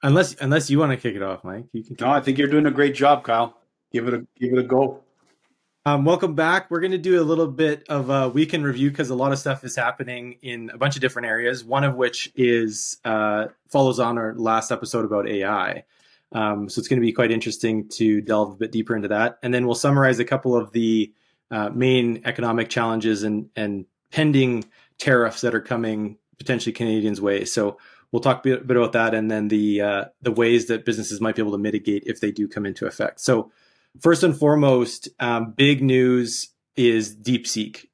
Unless you want to kick it off, Mike, you can No, kick it I off. think you're doing a great job, Kyle. Give it a go. Welcome back. We're going to do a little bit of a weekend review because a lot of stuff is happening in a bunch of different areas. One of which is follows on our last episode about AI. So it's going to be quite interesting to delve a bit deeper into that, and then we'll summarize a couple of the main economic challenges and pending tariffs that are coming potentially Canadians' way. So we'll talk a bit about that, and then the ways that businesses might be able to mitigate if they do come into effect. So first and foremost, big news is DeepSeek.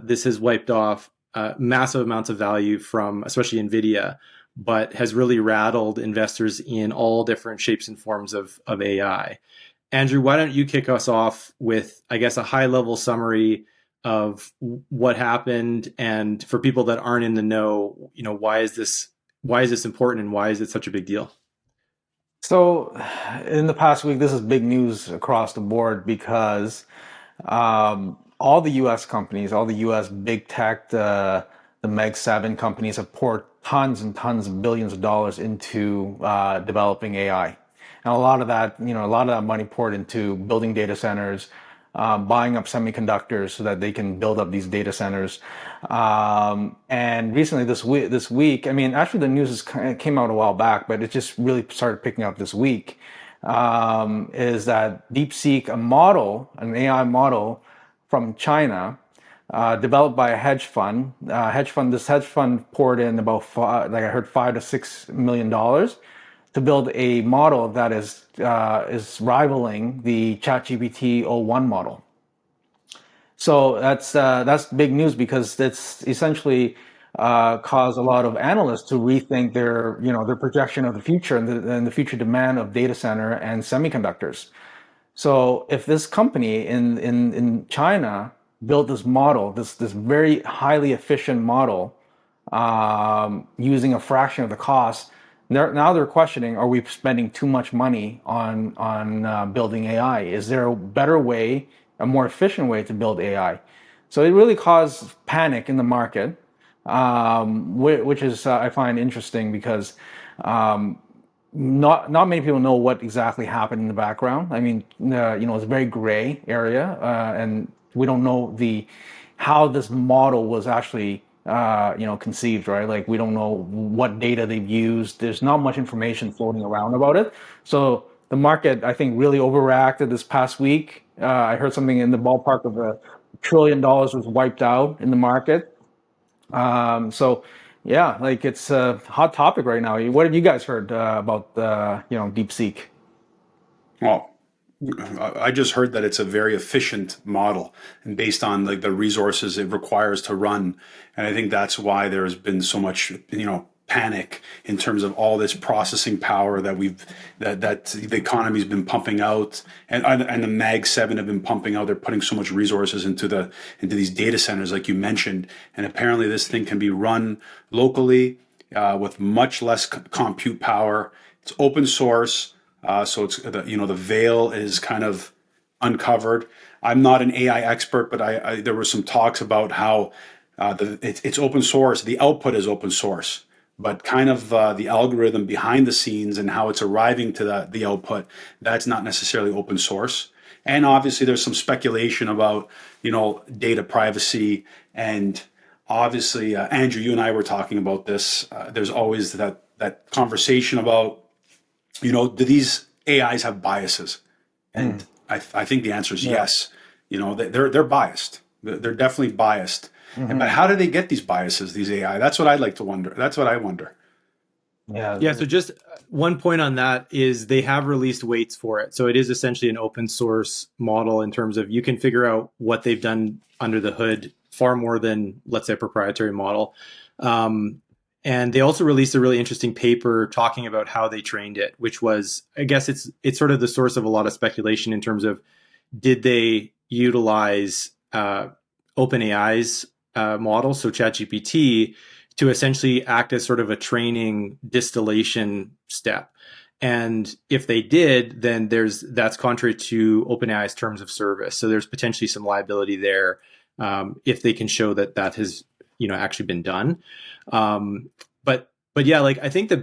This has wiped off massive amounts of value from especially NVIDIA, but has really rattled investors in all different shapes and forms of AI. Andrew, why don't you kick us off with, I guess, a high level summary of what happened, and for people that aren't in the know, why is this important and why is it such a big deal? So, in the past week, this is big news across the board because all the U.S. companies, all the U.S. big tech, the Meg 7 companies have poured tons and tons of billions of dollars into developing AI. And a lot of that money poured into building data centers, buying up semiconductors so that they can build up these data centers. And recently, this week, I mean, actually, the news came out a while back, but it just really started picking up this week. Is that DeepSeek, an AI model from China, developed by a hedge fund. This hedge fund poured in about like I heard, $5 to $6 million to build a model that is rivaling the ChatGPT o1 model. So that's big news because it's essentially caused a lot of analysts to rethink their projection of the future and the future demand of data center and semiconductors. So if this company in China built this model, this very highly efficient model, using a fraction of the cost, now they're questioning: Are we spending too much money on building AI? Is there a better way, a more efficient way to build AI? So it really caused panic in the market, which is I find interesting because not many people know what exactly happened in the background. I mean, it's a very gray area, and we don't know how this model was actually conceived, right? Like, we don't know what data they've used. There's not much information floating around about it. So the market, I think, really overreacted this past week. I heard something in the ballpark of $1 trillion was wiped out in the market. So yeah, like, it's a hot topic right now. What have you guys heard about DeepSeek? Well, I just heard that it's a very efficient model and based on like the resources it requires to run. And I think that's why there's been so much, panic in terms of all this processing power that the economy's been pumping out, and the Mag 7 have been pumping out. They're putting so much resources into these data centers, like you mentioned. And apparently this thing can be run locally, with much less compute power. It's open source. So it's the veil is kind of uncovered. I'm not an AI expert, but there were some talks about how it's open source. The output is open source, but kind of the algorithm behind the scenes and how it's arriving to the output, that's not necessarily open source. And obviously, there's some speculation about data privacy. And obviously, Andrew, you and I were talking about this. There's always that conversation about, do these AIs have biases? And Mm. I think the answer is Yeah. yes. They're biased. They're definitely biased. But Hmm. how do they get these biases, these AI? That's what I'd like to wonder. That's what I wonder. Yeah. Yeah, so just one point on that is they have released weights for it. So it is essentially an open source model in terms of you can figure out what they've done under the hood far more than, let's say, a proprietary model. Um, and they also released a really interesting paper talking about how they trained it, which was, I guess, it's sort of the source of a lot of speculation in terms of did they utilize OpenAI's model, so ChatGPT, to essentially act as sort of a training distillation step. And if they did, then that's contrary to OpenAI's terms of service. So there's potentially some liability there, if they can show that has actually been done. But yeah, like, I think the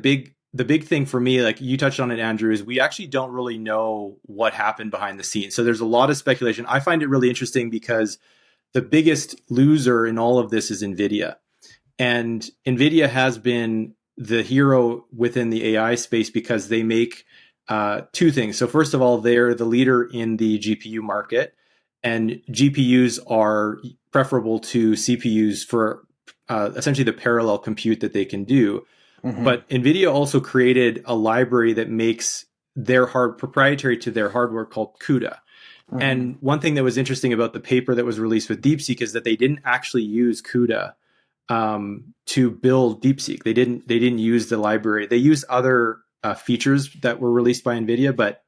the big thing for me, like you touched on it, Andrew, is we actually don't really know what happened behind the scenes. So there's a lot of speculation. I find it really interesting because the biggest loser in all of this is NVIDIA. And NVIDIA has been the hero within the AI space because they make two things. So first of all, they're the leader in the GPU market, and GPUs are preferable to CPUs for essentially the parallel compute that they can do. Mm-hmm. But NVIDIA also created a library that makes their proprietary to their hardware called CUDA. Mm-hmm. And one thing that was interesting about the paper that was released with DeepSeek is that they didn't actually use CUDA to build DeepSeek. They didn't use the library. They used other features that were released by NVIDIA, but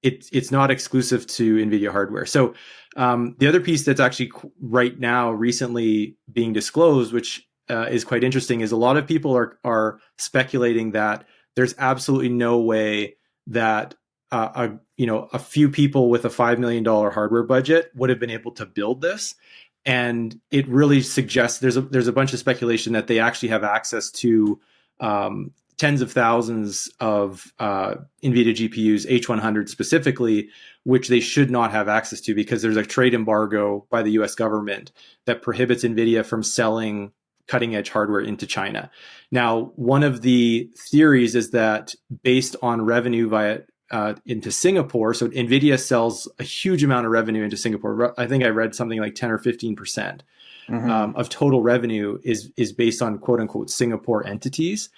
it's not exclusive to NVIDIA hardware. So the other piece that's actually right now recently being disclosed, which is quite interesting, is a lot of people are speculating that there's absolutely no way that a few people with a $5 million hardware budget would have been able to build this. And it really suggests there's a bunch of speculation that they actually have access to tens of thousands of NVIDIA GPUs, H100 specifically, which they should not have access to because there's a trade embargo by the US government that prohibits NVIDIA from selling cutting edge hardware into China. Now, one of the theories is that based on revenue via into Singapore, so NVIDIA sells a huge amount of revenue into Singapore. I think I read something like 10 or 15% of total revenue is based on quote unquote Singapore entities.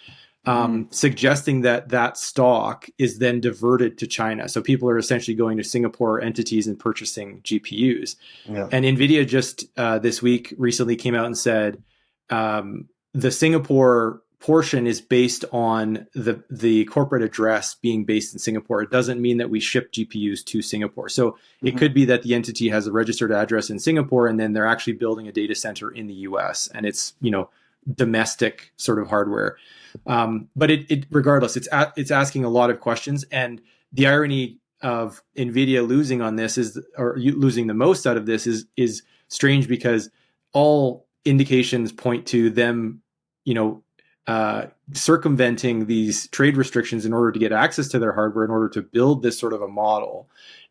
Suggesting that stock is then diverted to China. So people are essentially going to Singapore entities and purchasing GPUs. Yeah. And NVIDIA just this week recently came out and said the Singapore portion is based on the corporate address being based in Singapore. It doesn't mean that we ship GPUs to Singapore. So it could be that the entity has a registered address in Singapore and then they're actually building a data center in the US and it's, domestic sort of hardware. But it regardless, it's asking a lot of questions. And the irony of NVIDIA losing on this losing the most out of this is strange because all indications point to them, circumventing these trade restrictions in order to get access to their hardware in order to build this sort of a model.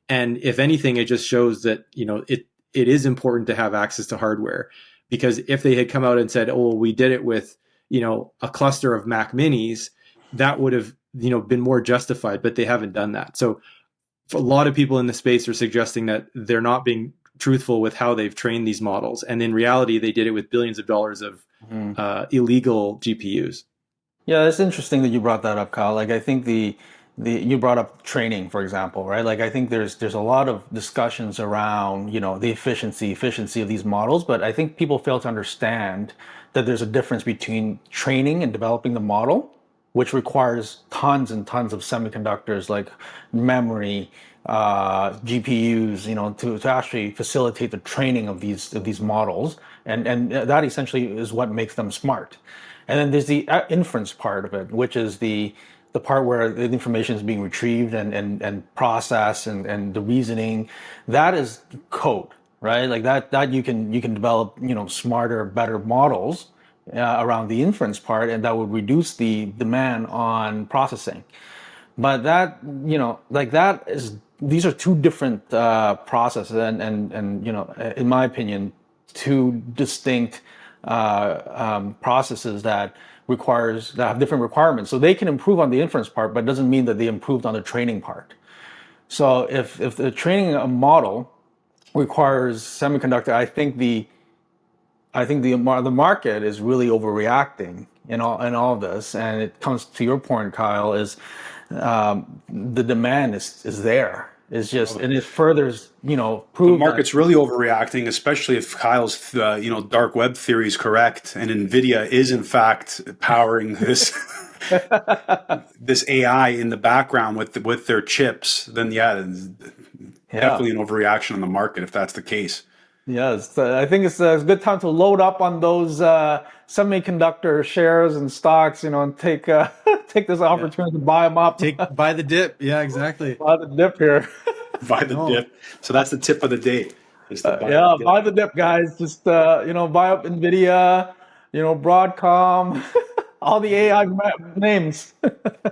And if anything, it just shows that, it is important to have access to hardware, because if they had come out and said, oh, we did it with, a cluster of Mac minis, that would have, been more justified, but they haven't done that. So a lot of people in the space are suggesting that they're not being truthful with how they've trained these models. And in reality, they did it with billions of dollars of illegal GPUs. Yeah, it's interesting that you brought that up, Kyle. Like, I think you brought up training, for example, right? Like, I think there's a lot of discussions around, the efficiency of these models, but I think people fail to understand that there's a difference between training and developing the model, which requires tons and tons of semiconductors like memory, GPUs, to actually facilitate the training of these models, and that essentially is what makes them smart. And then there's the inference part of it, which is the part where the information is being retrieved and processed and the reasoning. That is code, right? Like that you can develop, smarter, better models around the inference part, and that would reduce the demand on processing. But these are two different processes, and in my opinion, two distinct processes that have different requirements. So they can improve on the inference part, but it doesn't mean that they improved on the training part. So if the training a model requires semiconductor, I think the market is really overreacting in all of this, and it comes to your point, Kyle, is the demand is there. It's just, and it furthers, prove the market's really overreacting, especially if Kyle's, dark web theory is correct, and NVIDIA is in fact powering this this AI in the background with their chips. Then definitely an overreaction on the market if that's the case. Yes, I think it's a good time to load up on those semiconductor shares and stocks, and take this opportunity to buy them up. Buy the dip. Yeah, exactly. Buy the dip here. Buy the dip. So that's the tip of the day. Buy the dip, guys. Just buy up NVIDIA, Broadcom. All the AI names.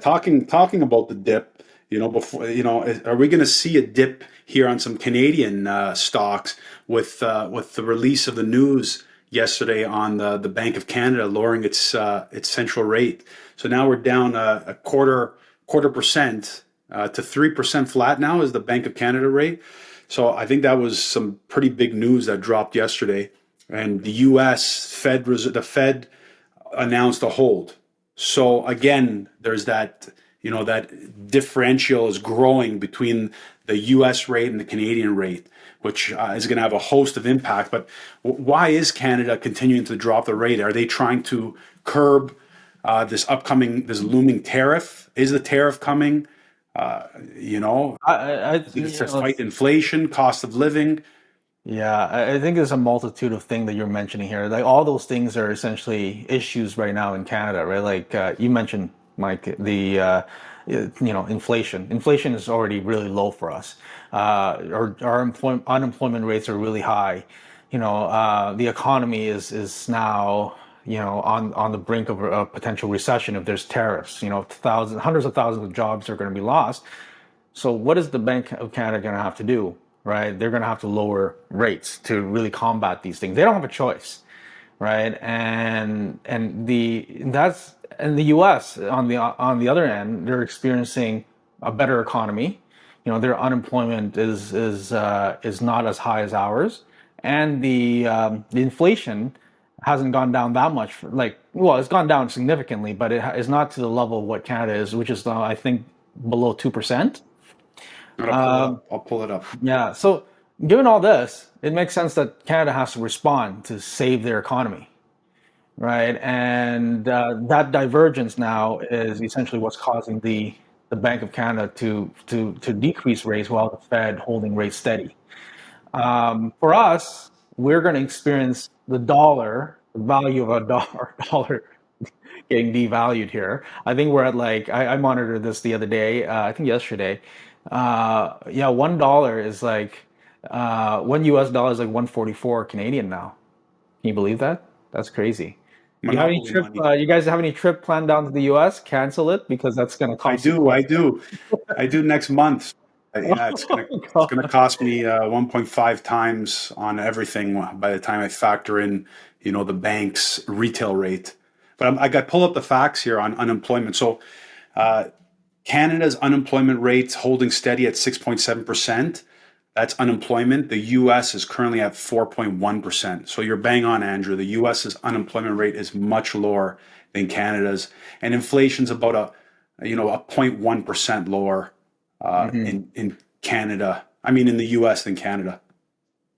Talking about the dip, before are we going to see a dip here on some Canadian stocks with the release of the news yesterday on the Bank of Canada lowering its central rate? So now we're down a quarter percent to 3% flat now is the Bank of Canada rate. So I think that was some pretty big news that dropped yesterday. And the U.S. the Fed announced a hold. So again, there's that differential is growing between the U.S. rate and the Canadian rate, which is going to have a host of impact. But why is Canada continuing to drop the rate? Are they trying to curb this looming tariff? Is the tariff coming? To fight inflation, cost of living. Yeah, I think there's a multitude of things that you're mentioning here. Like all those things are essentially issues right now in Canada, right? Like you mentioned, Mike, inflation. Inflation is already really low for us. Our unemployment rates are really high. The economy is now on the brink of a potential recession if there's tariffs. Hundreds of thousands of jobs are going to be lost. So what is the Bank of Canada going to have to do, right? They're going to have to lower rates to really combat these things. They don't have a choice, right? And the U.S. on the other end, they're experiencing a better economy. Their unemployment is not as high as ours, and the inflation hasn't gone down that much. It's gone down significantly, but it is not to the level of what Canada is, which is I think below 2%. I'll pull it up. Yeah. So given all this, it makes sense that Canada has to respond to save their economy, right? And that divergence now is essentially what's causing the Bank of Canada to decrease rates while the Fed holding rates steady. For us, we're going to experience the value of a dollar getting devalued here. I think we're at I monitored this the other day, I think yesterday. Yeah, $1 is one US dollar is like 144 Canadian now. Can you believe that? That's crazy. Monopoly money. You guys have any trip planned down to the US? Cancel it because that's going to I cost you. I do next month. Yeah, it's gonna cost me 1.5 times on everything by the time I factor in, the bank's retail rate. But I got pull up the facts here on unemployment. So Canada's unemployment rate's holding steady at 6.7%. That's unemployment. The U.S. is currently at 4.1%. So you're bang on, Andrew. The U.S.'s unemployment rate is much lower than Canada's, and inflation's about a 0.1% lower in Canada. I mean, in the U.S. than Canada.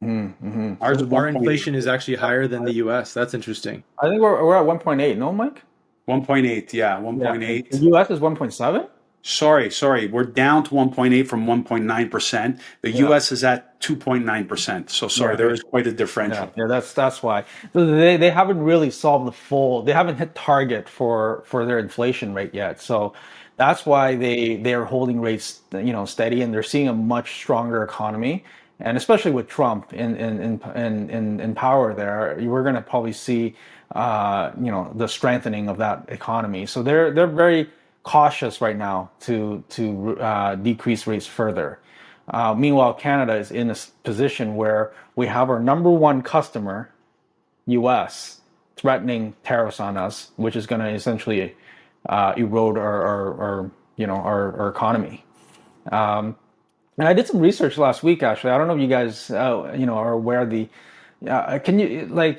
Ours, our inflation is actually higher than the U.S. That's interesting. I think we're at 1.8. No, Mike. 1.8. Yeah, 1.8. The U.S. is 1.7. Sorry. We're down to 1.8 from 1.9%. The U.S. is at 2.9%. So sorry, there is quite a differential. Yeah, that's why. So they haven't really solved they haven't hit target for their inflation rate yet. So that's why they're holding rates, steady, and they're seeing a much stronger economy. And especially with Trump in power there, we're going to probably see, the strengthening of that economy. So they're very cautious right now to decrease rates further. Meanwhile, Canada is in a position where we have our number one customer, U.S., threatening tariffs on us, which is going to essentially erode our economy. And I did some research last week, actually. I don't know if you guys, are aware of the. Can you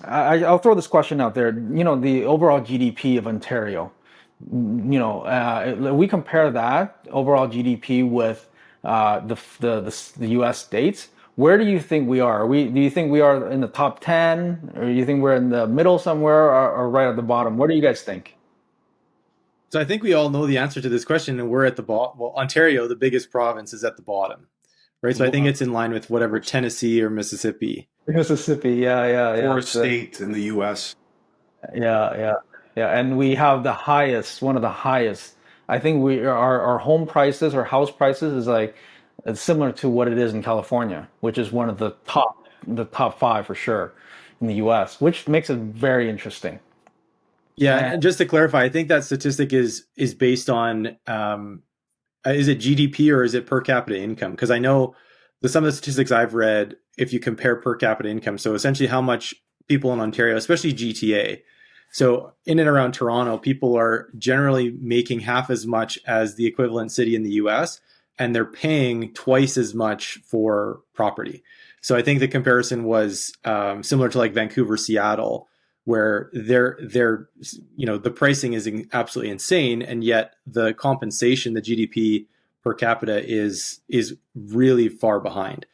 I'll throw this question out there. The overall GDP of Ontario. We compare that overall GDP with the U.S. states. Where do you think we are? Do you think we are in the top 10, or do you think we're in the middle somewhere, or right at the bottom? What do you guys think? So I think we all know the answer to this question, and we're at the bottom. Well, Ontario, the biggest province, is at the bottom, right? So I think it's in line with whatever Tennessee or Mississippi. Mississippi, yeah. Fourth state in the U.S. Yeah. And we have one of the highest. I think our home prices, our house prices, it's similar to what it is in California, which is one of the top 5 for sure in the U.S., which makes it very interesting. Yeah, And and just to clarify, I think that statistic is based on is it GDP or is it per capita income? Because I know some of the statistics I've read, if you compare per capita income, so essentially how much people in Ontario, especially GTA, so in and around Toronto, people are generally making half as much as the equivalent city in the US, and they're paying twice as much for property. So I think the comparison was similar to like Vancouver, Seattle, where the pricing is absolutely insane, and yet the compensation, the GDP per capita is really far behind.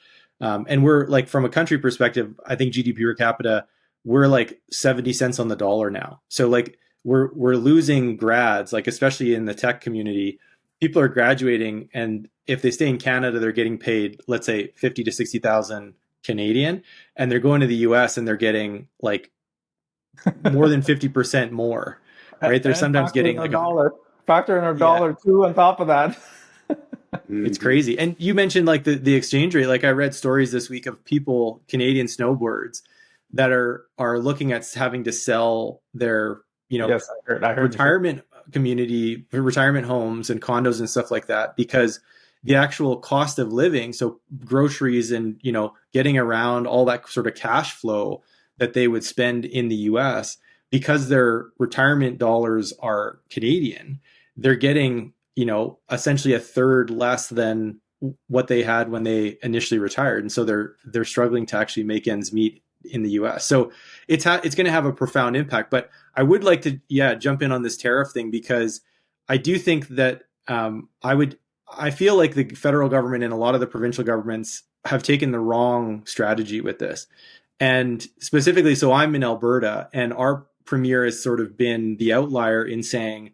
And we're like, from a country perspective, I think GDP per capita, we're like 70 cents on the dollar now. So like we're losing grads, like especially in the tech community. People are graduating, and if they stay in Canada, they're getting paid, let's say 50 to 60,000 Canadian, and they're going to the US and they're getting like more than 50% more, right? They're and sometimes getting like factor in our yeah, dollar too on top of that. it's crazy. And you mentioned like the exchange rate. Like I read stories this week of people, Canadian snowbirds, that are looking at having to sell their, Yes, I heard retirement community, retirement homes and condos and stuff like that, because the actual cost of living, so groceries and, getting around, all that sort of cash flow that they would spend in the US, because their retirement dollars are Canadian, they're getting, essentially a third less than what they had when they initially retired. And so they're struggling to actually make ends meet in the US. So it's going to have a profound impact. But I would like to, jump in on this tariff thing, because I do think that I feel like the federal government and a lot of the provincial governments have taken the wrong strategy with this. And specifically, so I'm in Alberta, and our premier has sort of been the outlier in saying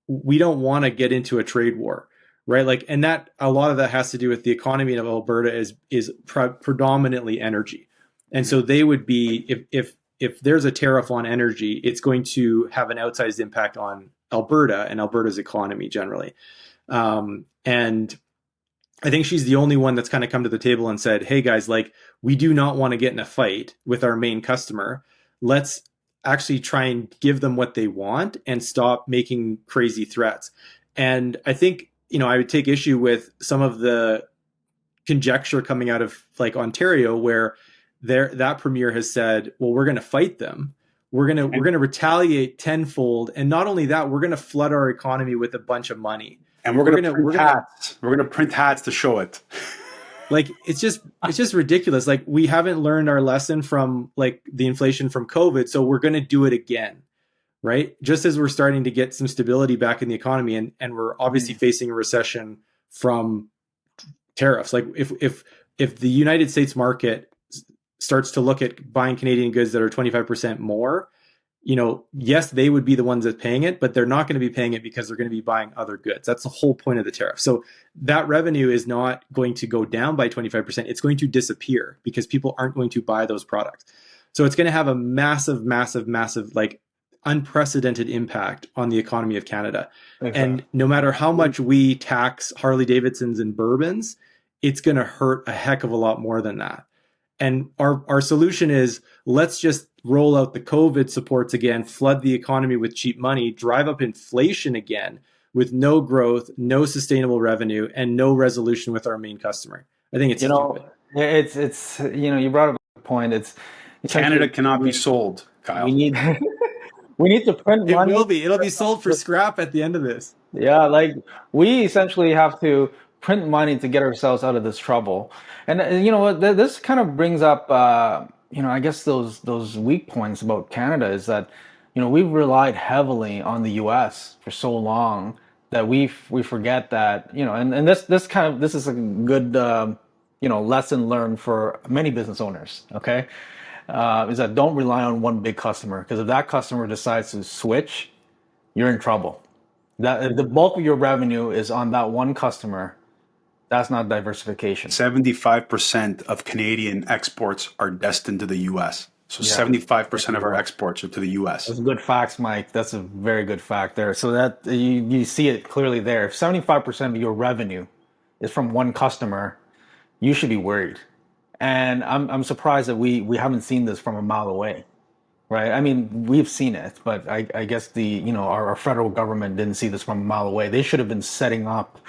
we don't want to get into a trade war, right? Like, and that a lot of that has to do with the economy of Alberta is predominantly energy. And so they would be, if there's a tariff on energy, it's going to have an outsized impact on Alberta and Alberta's economy generally. And I think she's the only one that's kind of come to the table and said, hey guys, like, we do not want to get in a fight with our main customer. Let's actually try and give them what they want and stop making crazy threats. And I think, I would take issue with some of the conjecture coming out of like Ontario, where that premier has said, well, we're going to fight them. We're going to retaliate tenfold. And not only that, we're going to flood our economy with a bunch of money. And we're going to print hats. We're going to print hats to show it. Like, it's just ridiculous. Like, we haven't learned our lesson from like the inflation from COVID. So we're going to do it again, right? Just as we're starting to get some stability back in the economy, and we're obviously facing a recession from tariffs. Like, if the United States market starts to look at buying Canadian goods that are 25% more, yes, they would be the ones that paying it, but they're not going to be paying it because they're going to be buying other goods. That's the whole point of the tariff. So that revenue is not going to go down by 25%. It's going to disappear because people aren't going to buy those products. So it's going to have a massive, massive, massive, like, unprecedented impact on the economy of Canada. Exactly. And no matter how much we tax Harley Davidsons and bourbons, it's going to hurt a heck of a lot more than that. And our solution is, let's just roll out the COVID supports again, flood the economy with cheap money, drive up inflation again with no growth, no sustainable revenue, and no resolution with our main customer. I think it's stupid. It's you brought up a point. It's Canada cannot be sold, Kyle. We need to print money. It'll be sold for scrap at the end of this. Yeah, like, we essentially have to print money to get ourselves out of this trouble. And you know what, this kind of brings up I guess those weak points about Canada is that we've relied heavily on the US for so long that we forget that, and this is a good lesson learned for many business owners, okay? Is that don't rely on one big customer, because if that customer decides to switch, you're in trouble. That if the bulk of your revenue is on that one customer, that's not diversification. 75% of Canadian exports are destined to the U.S. So 75% of our exports are to the U.S. That's good facts, Mike. That's a very good fact there. So that you see it clearly there. If 75% of your revenue is from one customer, you should be worried. And I'm surprised that we haven't seen this from a mile away. right? I mean, we've seen it, but I guess our federal government didn't see this from a mile away. They should have been setting up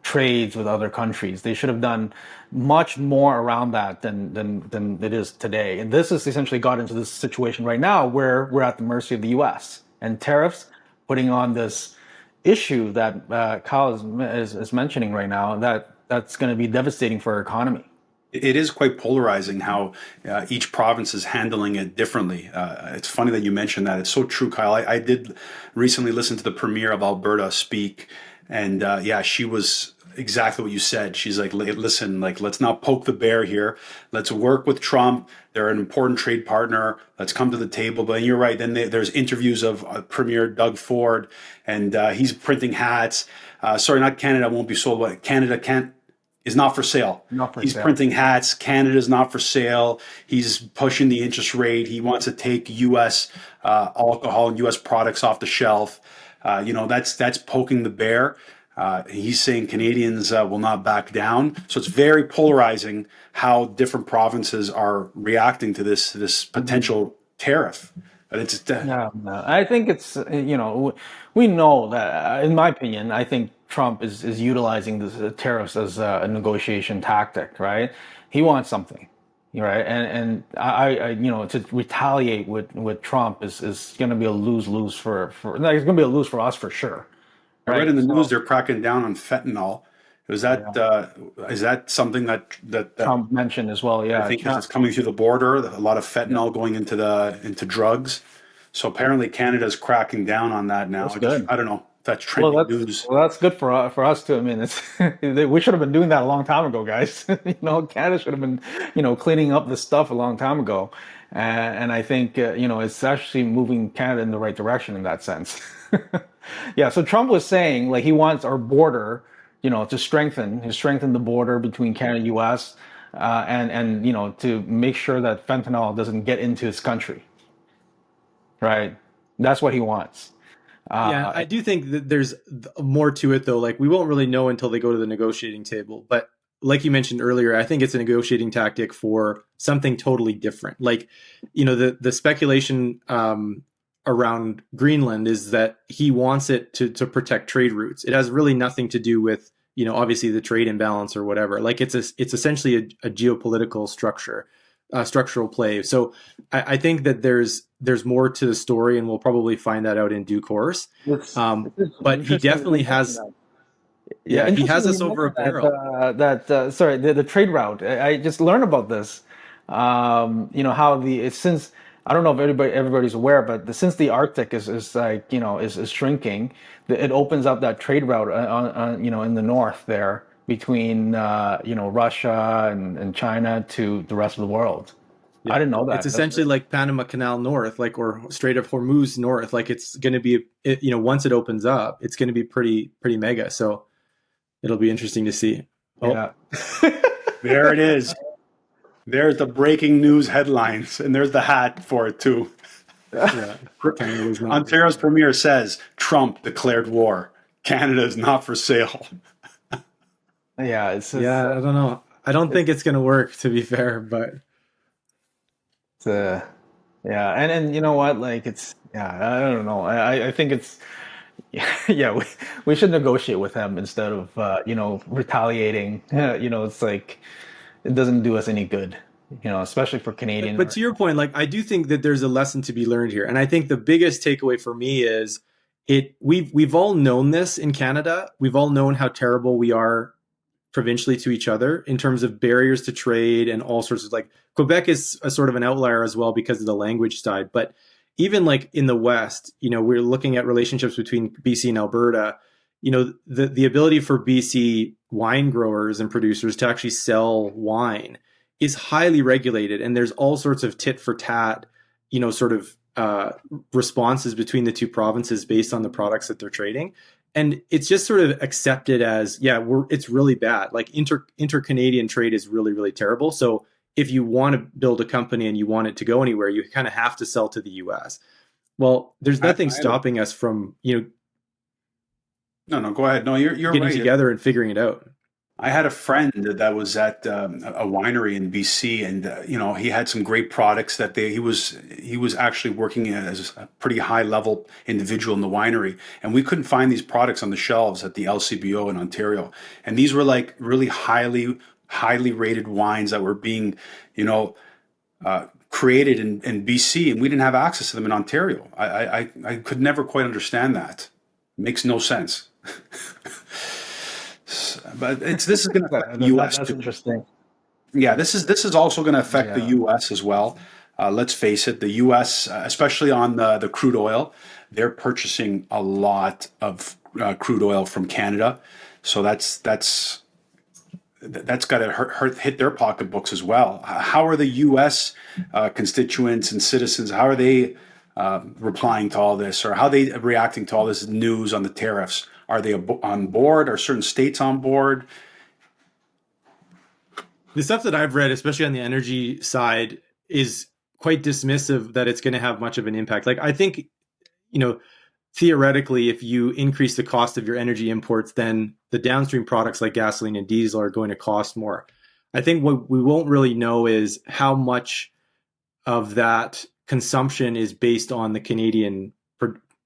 trades with other countries. They should have done much more around that than it is today. And this has essentially got into this situation right now where we're at the mercy of the U.S. and tariffs, putting on this issue that Kyle is mentioning right now, that's going to be devastating for our economy. It is quite polarizing how each province is handling it differently. It's funny that you mentioned that. It's so true, Kyle. I did recently listen to the premier of Alberta speak, and yeah, she was exactly what you said. She's like, listen, like, let's not poke the bear here. Let's work with Trump. They're an important trade partner. Let's come to the table. But you're right. Then there's interviews of Premier Doug Ford, and he's printing hats. Sorry, not Canada won't be sold, but Canada can't is not for sale. Not for He's sale. printing hats. Canada's not for sale. He's pushing the interest rate. He wants to take U.S. Alcohol and U.S. products off the shelf. That's poking the bear. He's saying Canadians will not back down. So it's very polarizing how different provinces are reacting to this potential tariff. But it's Yeah, no. I think it's we know that. In my opinion, I think Trump is utilizing the tariffs as a negotiation tactic, right? He wants something, right? And to retaliate with Trump is going to be a lose-lose for like, it's going to be a lose for us for sure, I read right? in the news So they're cracking down on fentanyl. yeah, Is that something that Trump mentioned as well. I Yeah, think it's coming through the border? A lot of yeah, fentanyl going into drugs. So apparently Canada's cracking down on that now. that's good. I don't know if that's Well, trending news. that's good for us too. I mean, it's we should have been doing that a long time ago, guys. Canada should have been cleaning up this stuff a long time ago, and I think it's actually moving Canada in the right direction in that sense. Yeah. So Trump was saying like he wants our border, to strengthen the border between Canada and U.S. And to make sure that fentanyl doesn't get into his country, right? That's what he wants. Yeah, I do think that there's more to it though. Like we won't really know until they go to the negotiating table. But like you mentioned earlier, I think it's a negotiating tactic for something totally different. Like, the speculation around Greenland is that he wants it to protect trade routes. It has really nothing to do with, obviously the trade imbalance or whatever. Like it's essentially a geopolitical structural play. So I think that there's more to the story, and we'll probably find that out in due course. It's, But he interesting that you definitely mentioned has, that. Yeah, yeah, he has interesting that us you over a mentioned barrel. sorry, the trade route. I just learned about this. How since I don't know if everybody's aware, but since the Arctic is like is shrinking, it opens up that trade route in the north there between Russia and China to the rest of the world. I Yeah. didn't know It's that. That's essentially like Panama Canal North, like, or Strait of Hormuz North. Like it's going to be, once it opens up, it's going to be pretty mega. So it'll be interesting to see. Oh, yeah. There it is. There's the breaking news headlines, and there's the hat for it too. yeah. Canada's not. Ontario's premier says Trump declared war. Canada is not for sale. Yeah, Yeah, I don't know. I don't think it's going to work, to be fair, but it's yeah, and you know what? Like I don't know. I think it's yeah, we should negotiate with him instead of retaliating. It's like it doesn't do us any good. Especially for Canadian. but to your point, like I do think that there's a lesson to be learned here, and I think the biggest takeaway for me is we've all known this in Canada. We've all known how terrible we are provincially to each other in terms of barriers to trade and all sorts of, like, Quebec is a sort of an outlier as well because of the language side. But even like in the West, we're looking at relationships between BC and Alberta. The ability for BC wine growers and producers to actually sell wine is highly regulated, and there's all sorts of tit for tat, sort of responses between the two provinces based on the products that they're trading. And it's just sort of accepted as, yeah, it's really bad. Like inter-Canadian trade is really, really terrible. So if you want to build a company and you want it to go anywhere, you kind of have to sell to the US. Well, there's nothing stopping us from, No, go ahead. No, you're getting right. together and figuring it out. I had a friend that was at a winery in BC, and he had some great products that he was actually working as a pretty high level individual in the winery, and we couldn't find these products on the shelves at the LCBO in Ontario, and these were like really highly rated wines that were being, you know, created in BC, and we didn't have access to them in Ontario. I could never quite understand that. Makes no sense. But this is going to affect the U.S. That's too. interesting. Yeah, this is also going to affect the Yeah. U.S. as well. Let's face it, the U.S., especially on the crude oil, they're purchasing a lot of crude oil from Canada, so that's got to hit their pocketbooks as well. How are the U.S. Constituents and citizens? How are they replying to all this, or how are they reacting to all this news on the tariffs? Are they on board? Are certain states on board? The stuff that I've read, especially on the energy side, is quite dismissive that it's going to have much of an impact. Like, I think, you know, theoretically, if you increase the cost of your energy imports, then the downstream products like gasoline and diesel are going to cost more. I think what we won't really know is how much of that consumption is based on the Canadian,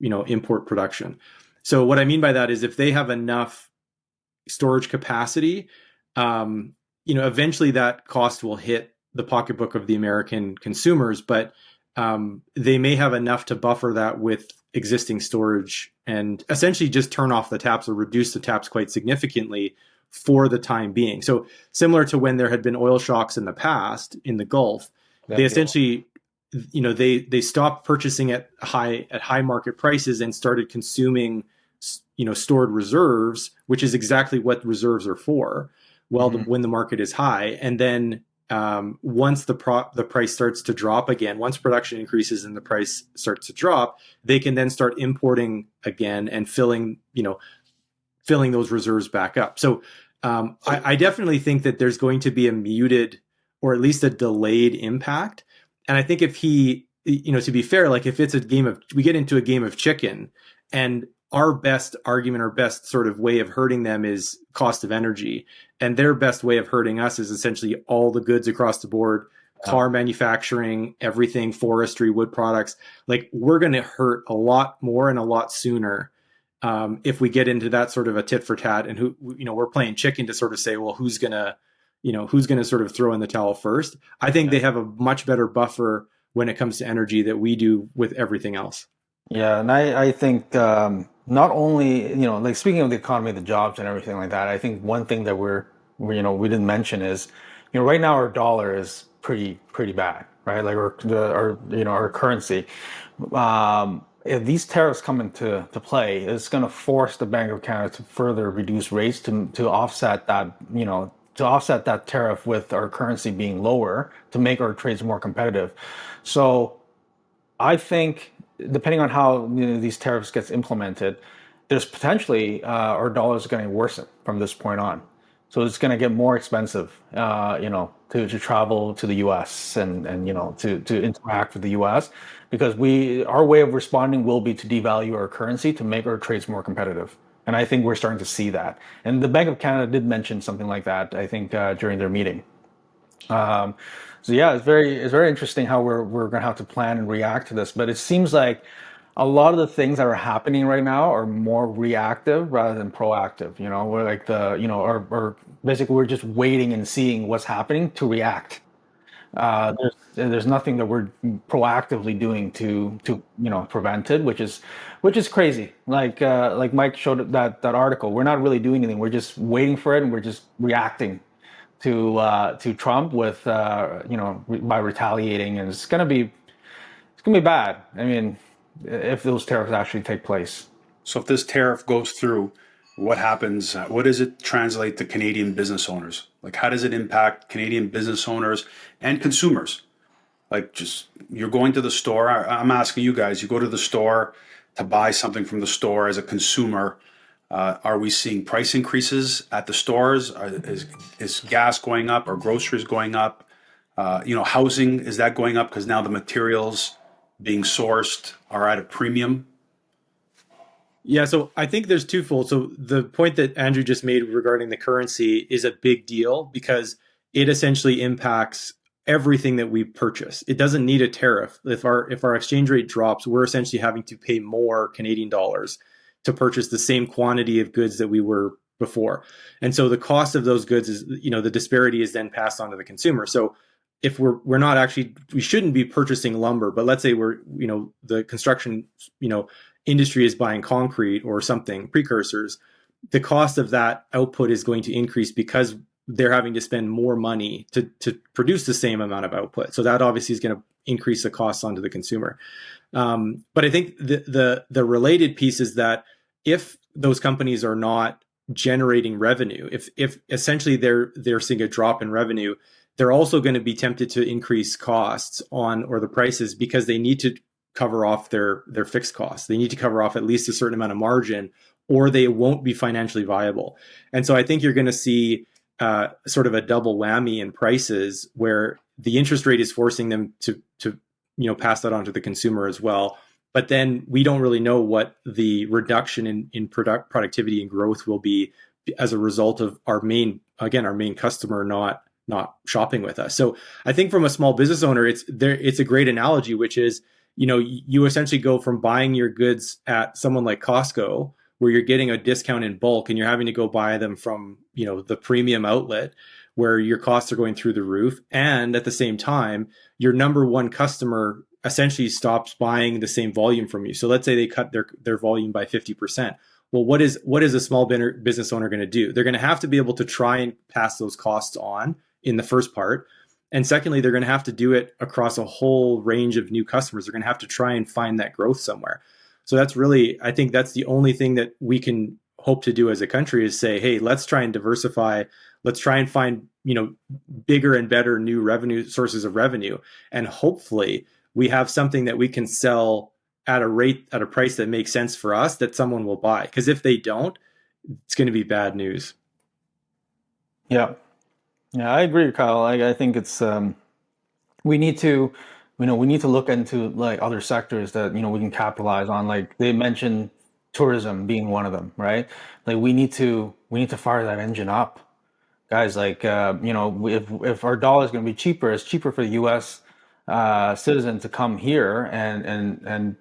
import production. So what I mean by that is if they have enough storage capacity, eventually that cost will hit the pocketbook of the American consumers, but they may have enough to buffer that with existing storage and essentially just turn off the taps or reduce the taps quite significantly for the time being. So similar to when there had been oil shocks in the past in the Gulf, they essentially, they stopped purchasing at high market prices and started consuming, stored reserves, which is exactly what reserves are for. Well, when the market is high, and then once the price starts to drop again, once production increases and the price starts to drop, they can then start importing again and filling those reserves back up. So I definitely think that there's going to be a muted or at least a delayed impact. And I think if to be fair, like if it's we get into a game of chicken, and our best argument, our best sort of way of hurting them is cost of energy. And their best way of hurting us is essentially all the goods across the board, car manufacturing, everything, forestry, wood products. Like, we're going to hurt a lot more and a lot sooner if we get into that sort of a tit for tat. And we're playing chicken to sort of say, well, who's going to sort of throw in the towel first? I think they have a much better buffer when it comes to energy that we do with everything else. Yeah, and I think not only, like speaking of the economy, the jobs and everything like that, I think one thing that we didn't mention is, right now our dollar is pretty bad, right? Like our currency. If these tariffs come into play, it's going to force the Bank of Canada to further reduce rates to offset that, to offset that tariff with our currency being lower to make our trades more competitive. So I think depending on how these tariffs gets implemented, there's potentially our dollar is going to worsen from this point on. So it's going to get more expensive, to travel to the U.S. and to interact with the U.S. because our way of responding will be to devalue our currency to make our trades more competitive. And I think we're starting to see that. And the Bank of Canada did mention something like that, I think, during their meeting. So yeah, it's very interesting how we're going to have to plan and react to this. But it seems like a lot of the things that are happening right now are more reactive rather than proactive. We're like or basically we're just waiting and seeing what's happening to react. There's nothing that we're proactively doing to prevent it, which is crazy. Like Mike showed that article. We're not really doing anything. We're just waiting for it, and we're just reacting to Trump with by retaliating, and it's gonna be bad. I mean, if those tariffs actually take place. So if this tariff goes through, what happens? What does it translate to Canadian business owners? Like, how does it impact Canadian business owners and consumers? Like, just you're going to the store. I'm asking you guys. You go to the store to buy something from the store as a consumer. Are we seeing price increases at the stores? Is gas going up? Are groceries going up? Housing, is that going up because now the materials being sourced are at a premium? Yeah, so I think there's twofold. So the point that Andrew just made regarding the currency is a big deal because it essentially impacts everything that we purchase. It doesn't need a tariff. If our exchange rate drops, we're essentially having to pay more Canadian dollars to purchase the same quantity of goods that we were before. And so the cost of those goods is, the disparity is then passed on to the consumer. So if we're not actually, we shouldn't be purchasing lumber, but let's say the construction, industry is buying concrete or something, precursors, the cost of that output is going to increase because they're having to spend more money to produce the same amount of output. So that obviously is going to increase the costs onto the consumer. But I think the related piece is that if those companies are not generating revenue, if essentially they're seeing a drop in revenue, they're also going to be tempted to increase costs or the prices because they need to cover off their fixed costs. They need to cover off at least a certain amount of margin, or they won't be financially viable. And so I think you're going to see sort of a double whammy in prices where the interest rate is forcing them to pass that on to the consumer as well. But then we don't really know what the reduction in productivity and growth will be as a result of our main customer not shopping with us. So I think from a small business owner, it's a great analogy, which is, you essentially go from buying your goods at someone like Costco, where you're getting a discount in bulk and you're having to go buy them from, the premium outlet where your costs are going through the roof. And at the same time, your number one customer essentially stops buying the same volume from you. So let's say they cut their volume by 50%. Well, what is a small business owner going to do? They're going to have to be able to try and pass those costs on in the first part. And secondly, they're going to have to do it across a whole range of new customers. They're going to have to try and find that growth somewhere. So I think that's the only thing that we can hope to do as a country is say, hey, let's try and diversify. Let's try and find, bigger and better new sources of revenue. And hopefully we have something that we can sell at a price that makes sense for us that someone will buy. Because if they don't, it's going to be bad news. Yeah. Yeah, I agree, Kyle. I think it's we need to, we need to look into like other sectors that we can capitalize on. Like they mentioned, tourism being one of them, right? Like we need to fire that engine up, guys. Like if our dollar is going to be cheaper, it's cheaper for the U.S. Citizen to come here and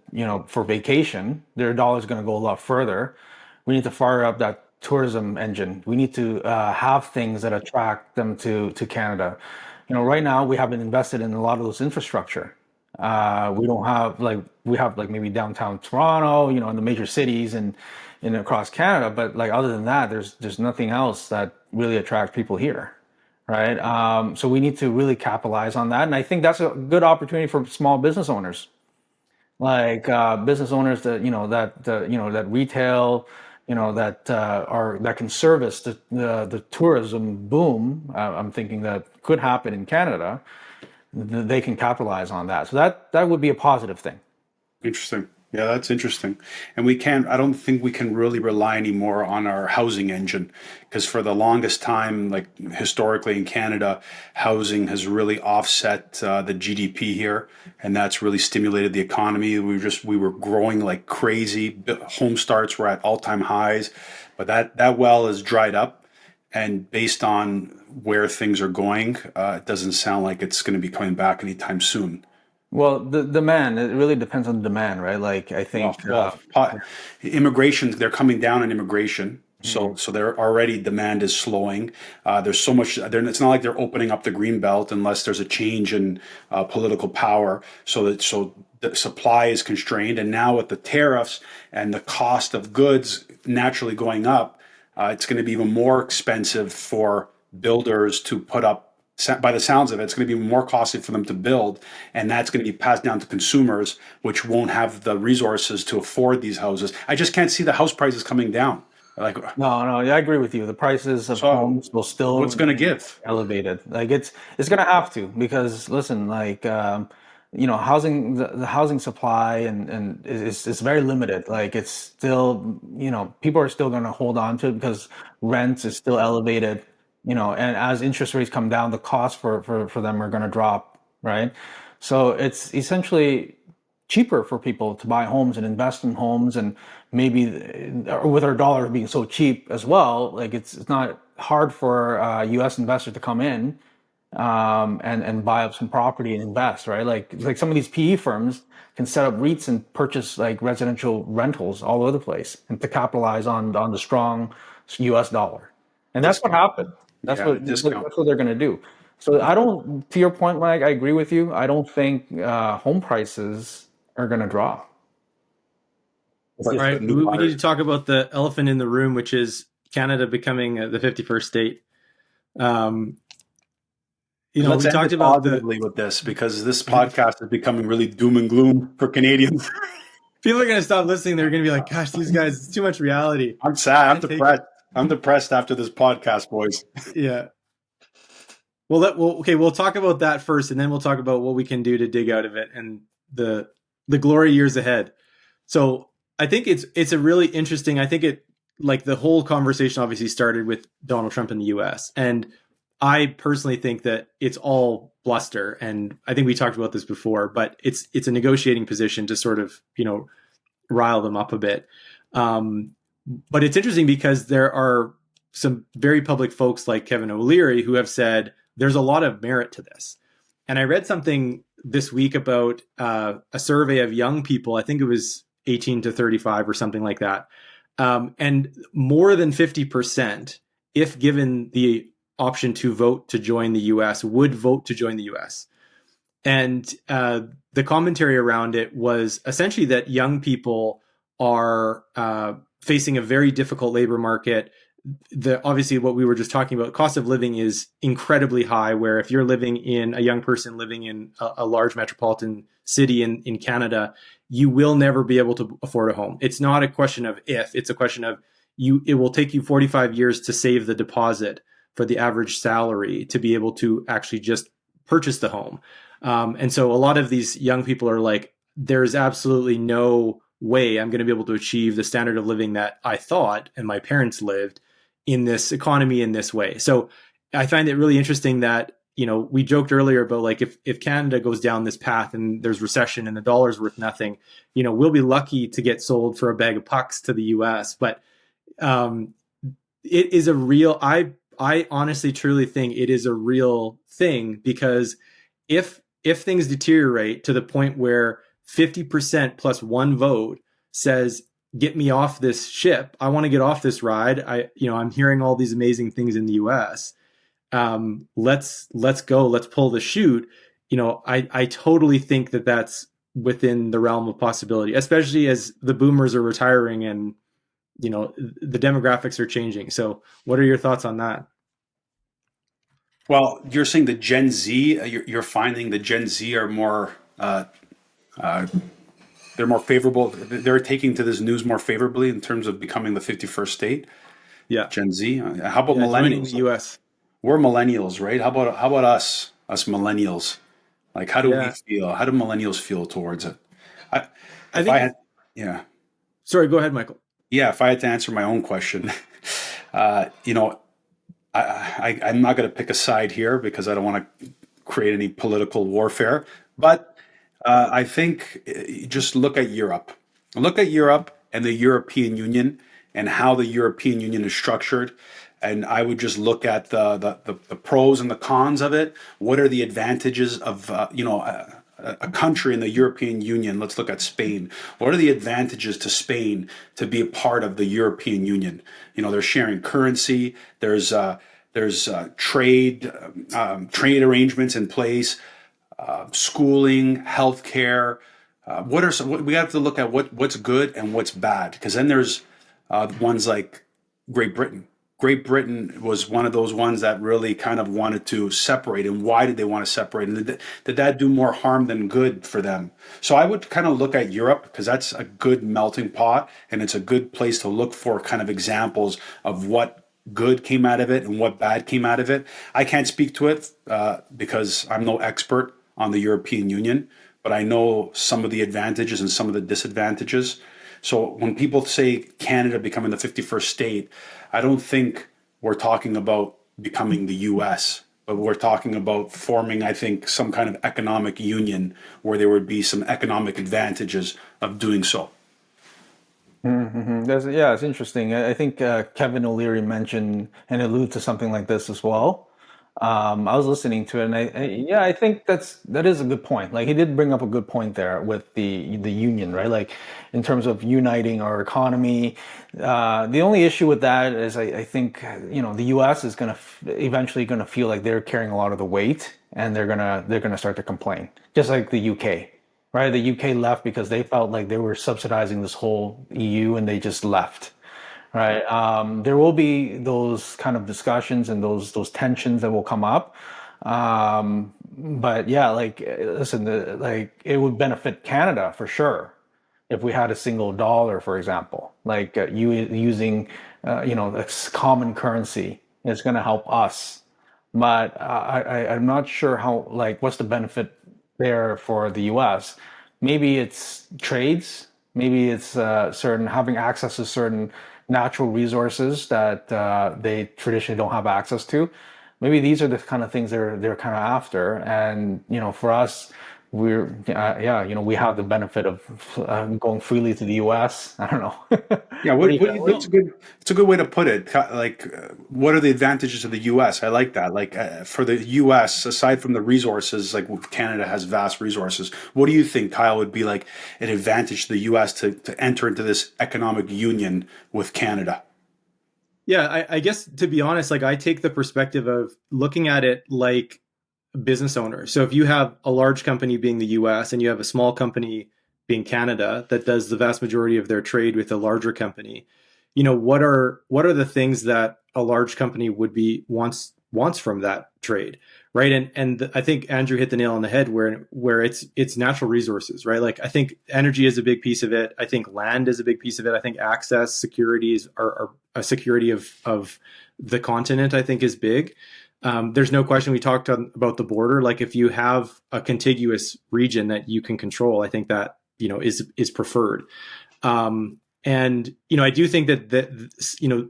for vacation. Their dollar is going to go a lot further. We need to fire up that tourism engine. We need to have things that attract them to Canada. Right now we haven't invested in a lot of those infrastructure. We don't have we have like maybe downtown Toronto, in the major cities and across Canada, but like other than that, there's nothing else that really attracts people here, right? So we need to really capitalize on that, and I think that's a good opportunity for small business owners, like business owners that retail, that can service the tourism boom. I'm thinking that could happen in Canada. They can capitalize on that. So that would be a positive thing. Interesting. Yeah, that's interesting. And I don't think we can really rely anymore on our housing engine because for the longest time, like historically in Canada, housing has really offset the GDP here. And that's really stimulated the economy. We were growing like crazy. Home starts were at all-time highs, but that well is dried up. And based on where things are going, it doesn't sound like it's going to be coming back anytime soon. Well, the demand, it really depends on the demand, right? Like I think Immigration, they're coming down on immigration. mhm. So they're already demand is slowing. There's so much. It's not like they're opening up the green belt unless there's a change in political power. So the supply is constrained, and now with the tariffs and the cost of goods naturally going up, it's going to be even more expensive for builders to put up. By the sounds of it, it's going to be more costly for them to build, and that's going to be passed down to consumers, which won't have the resources to afford these houses. I just can't see the house prices coming down. Like, No, yeah, I agree with you. The prices of so homes will still what's going to remain give? elevated. Like it's gonna have to because listen, like housing the housing supply and is very limited. Like it's still people are still gonna hold on to it because rent is still elevated. And as interest rates come down, the cost for them are gonna drop, right? So it's essentially cheaper for people to buy homes and invest in homes and maybe with our dollar being so cheap as well, like it's not hard for a U.S. investor to come in and buy up some property and invest, right? Like some of these PE firms can set up REITs and purchase like residential rentals all over the place and to capitalize on the strong U.S. dollar. And that's what Discount. happened. Yeah, the discount. That's what they're going to do. So I don't, to your point, Mike, I agree with you. I don't think home prices are going to drop. It's All just the right, new we need buyers. to talk about the elephant in the room, which is Canada becoming the 51st state. Um, Let's we end talked it about the positively with this because this podcast is becoming really doom and gloom for Canadians. people are going to stop listening. They're going to be like, "Gosh, these guys, it's too much reality. I'm sad. I'm Can't take it." depressed. I'm depressed after this podcast, boys. Yeah. We'll talk about that first, and then we'll talk about what we can do to dig out of it and the glory years ahead. So I think it's a really interesting. I think it like the whole conversation obviously started with Donald Trump in the U.S. and I personally think that it's all bluster, and I think we talked about this before, but it's a negotiating position to sort of rile them up a bit. Um, but it's interesting because there are some very public folks like Kevin O'Leary who have said there's a lot of merit to this. And I read something this week about a survey of young people. I think it was 18 to 35 or something like that. And more than 50%, if given the option to vote to join the US, would vote to join the US. And the commentary around it was essentially that young people are facing a very difficult labor market. Obviously, what we were just talking about, cost of living is incredibly high, where if you're a young person living in a large metropolitan city in Canada, you will never be able to afford a home. It's not a question of if, it's a question of it will take you 45 years to save the deposit for the average salary to be able to actually just purchase the home. And so a lot of these young people are like, there's absolutely no way I'm going to be able to achieve the standard of living that I thought and my parents lived in this economy in this way. So I find it really interesting that, we joked earlier about like if Canada goes down this path and there's recession and the dollar's worth nothing, we'll be lucky to get sold for a bag of pucks to the US. But it is a real, I honestly truly think it is a real thing, because if things deteriorate to the point where 50% plus one vote says, get me off this ship, I want to get off this ride, I'm hearing all these amazing things in the US, let's go, let's pull the chute. I totally think that that's within the realm of possibility, especially as the boomers are retiring and the demographics are changing. So what are your thoughts on that? Well, you're saying the Gen Z. You're finding the Gen Z are more. They're more favorable. They're taking to this news more favorably in terms of becoming the 51st state. Yeah. Gen Z. How about Joining millennials? the US. We're millennials, right? How about us millennials? Like, how do we Yeah. feel? How do millennials feel towards it? I, I if I think had, yeah, sorry, go ahead, Michael. yeah, if I had to answer my own question, uh, you know, I'm not going to pick a side here because I don't want to create any political warfare. But I think just look at Europe. Look at Europe and the European Union and how the European Union is structured. And I would just look at the pros and the cons of it. What are the advantages of a country in the European Union? Let's look at Spain. What are the advantages to Spain to be a part of the European Union? They're sharing currency. There's trade arrangements in place, schooling, healthcare. We have to look at what's good and what's bad, because then there's ones like Great Britain. Great Britain was one of those ones that really kind of wanted to separate. And why did they want to separate? And did that do more harm than good for them? So I would kind of look at Europe, because that's a good melting pot, and it's a good place to look for kind of examples of what good came out of it and what bad came out of it. I can't speak to it because I'm no expert on the European Union, but I know some of the advantages and some of the disadvantages. So when people say Canada becoming the 51st state, I don't think we're talking about becoming the US, but we're talking about forming, I think, some kind of economic union where there would be some economic advantages of doing so. Mm-hmm. Yeah, it's interesting. I think Kevin O'Leary mentioned and alluded to something like this as well. I was listening to it, and yeah, I think that is a good point. Like he did bring up a good point there with the union, right? Like in terms of uniting our economy. The only issue with that is I think the U.S. is gonna eventually gonna feel like they're carrying a lot of the weight, and they're gonna start to complain, just like the UK. Right? The UK left because they felt like they were subsidizing this whole EU and they just left. Right? There will be those kind of discussions and those tensions that will come up. But yeah, like listen, like it would benefit Canada for sure if we had a single dollar, for example, like you using a common currency is going to help us. But I'm not sure how, like, what's the benefit there for the US? Maybe it's trades. Maybe it's certain having access to certain natural resources that they traditionally don't have access to. Maybe these are the kind of things they're kind of after. And for us, we're yeah, we have the benefit of going freely to the US. I don't know. Yeah, What do you that's a good, it's a good way to put it. Like, what are the advantages of the U.S.? I like that. Like, for the U.S., aside from the resources, like Canada has vast resources. What do you think, Kyle, would be like an advantage to the U.S. to enter into this economic union with Canada? Yeah, I guess to be honest, like I take the perspective of looking at it like a business owner. So if you have a large company being the US and you have a small company being Canada that does the vast majority of their trade with a larger company, what are the things that a large company would be wants from that trade, right? And I think Andrew hit the nail on the head where it's natural resources, right? Like I think energy is a big piece of it. I think land is a big piece of it. I think access securities are a security of the continent, I think, is big. There's no question. We talked about the border. Like if you have a contiguous region that you can control, I think that is preferred. And I do think that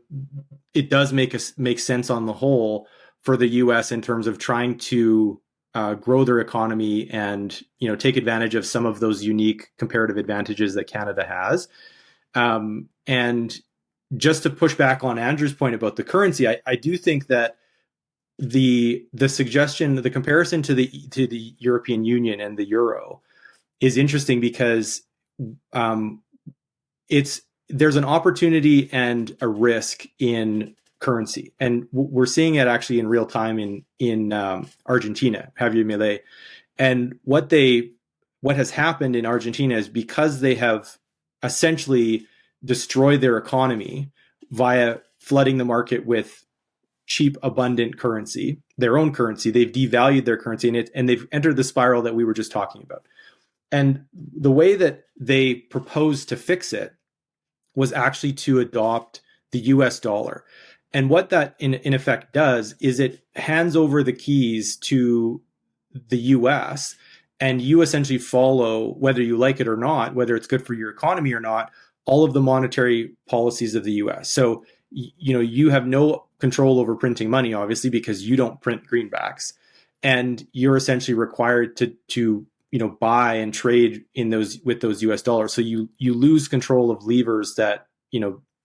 it does make sense on the whole for the U.S. in terms of trying to grow their economy and take advantage of some of those unique comparative advantages that Canada has. And just to push back on Andrew's point about the currency, I do think that the suggestion, the comparison to the European Union and the euro is interesting because um, it's there's an opportunity and a risk in currency, and we're seeing it actually in real time in Argentina, Javier Milei, and what has happened in Argentina is because they have essentially destroyed their economy via flooding the market with cheap, abundant currency, their own currency. They've devalued their currency and they've entered the spiral that we were just talking about. And the way that they proposed to fix it was actually to adopt the US dollar. And what that in effect does is it hands over the keys to the US, and you essentially follow, whether you like it or not, whether it's good for your economy or not, all of the monetary policies of the US. So you have no control over printing money, obviously, because you don't print greenbacks, and you're essentially required to buy and trade with those US dollars. So you lose control of levers that